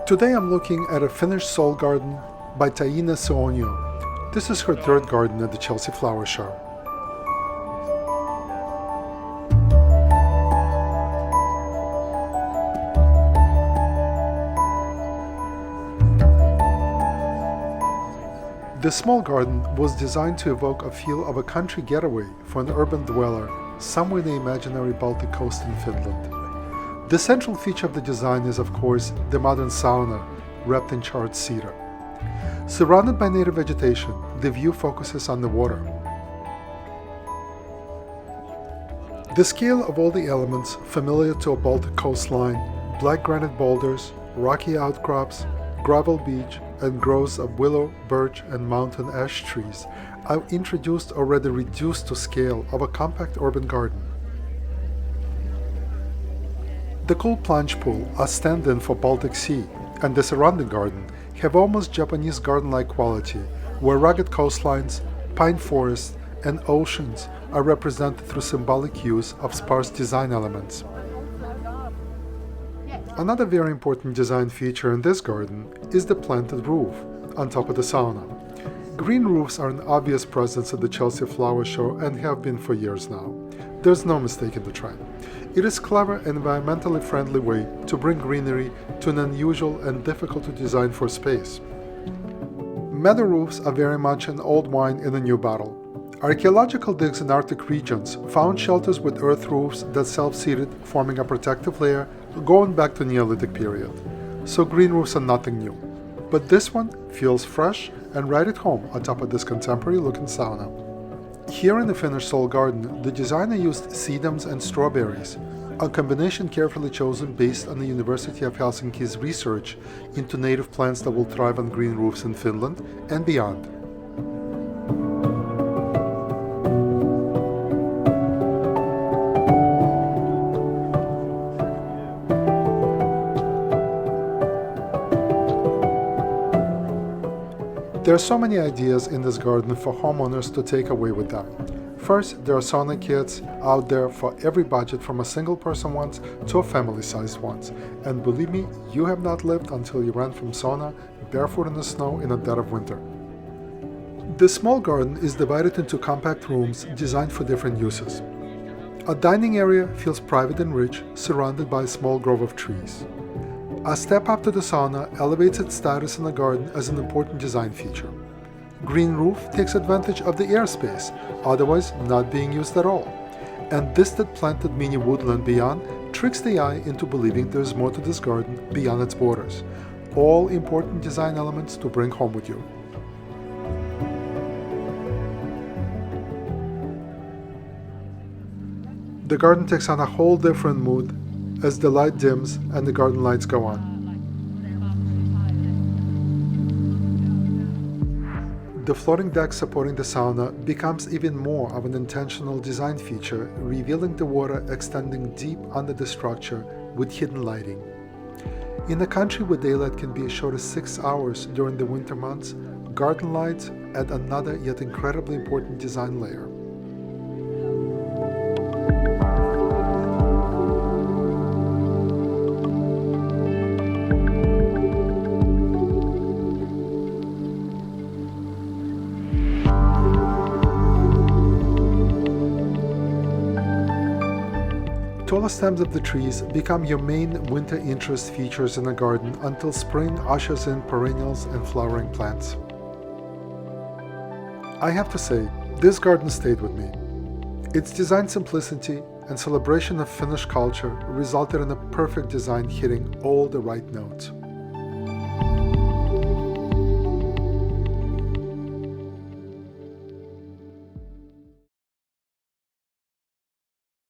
Today I'm looking at a Finnish Soul Garden by Taina Suonio. This is her third garden at the Chelsea Flower Show. This small garden was designed to evoke a feel of a country getaway for an urban dweller somewhere in the imaginary Baltic coast in Finland. The central feature of the design is, of course, the modern sauna wrapped in charred cedar. Surrounded by native vegetation, the view focuses on the water. The scale of all the elements familiar to a Baltic coastline, black granite boulders, rocky outcrops, gravel beach, and groves of willow, birch, and mountain ash trees are introduced already reduced to scale of a compact urban garden. The cool plunge pool, a stand-in for Baltic Sea, and the surrounding garden have almost Japanese garden-like quality, where rugged coastlines, pine forests, and oceans are represented through symbolic use of sparse design elements. Another very important design feature in this garden is the planted roof on top of the sauna. Green roofs are an obvious presence at the Chelsea Flower Show and have been for years now. There's no mistaking the trend. It is a clever and environmentally friendly way to bring greenery to an unusual and difficult to design for space. Meadow roofs are very much an old wine in a new bottle. Archaeological digs in Arctic regions found shelters with earth roofs that self-seeded, forming a protective layer going back to Neolithic period. So green roofs are nothing new. But this one feels fresh and right at home on top of this contemporary-looking sauna. Here in the Finnish Soul Garden, the designer used sedums and strawberries, a combination carefully chosen based on the University of Helsinki's research into native plants that will thrive on green roofs in Finland and beyond. There are so many ideas in this garden for homeowners to take away with them. First, there are sauna kits out there for every budget, from a single person ones to a family-sized ones. And believe me, you have not lived until you ran from sauna barefoot in the snow in the dead of winter. The small garden is divided into compact rooms designed for different uses. A dining area feels private and rich, surrounded by a small grove of trees. A step up to the sauna elevates its status in the garden as an important design feature. Green roof takes advantage of the airspace, otherwise not being used at all. And distant planted mini woodland beyond tricks the eye into believing there is more to this garden beyond its borders. All important design elements to bring home with you. The garden takes on a whole different mood as the light dims and the garden lights go on. The floating deck supporting the sauna becomes even more of an intentional design feature, revealing the water extending deep under the structure with hidden lighting. In a country where daylight can be as short as 6 hours during the winter months, garden lights add another yet incredibly important design layer. Taller stems of the trees become your main winter interest features in the garden until spring ushers in perennials and flowering plants. I have to say, this garden stayed with me. Its design simplicity and celebration of Finnish culture resulted in a perfect design hitting all the right notes.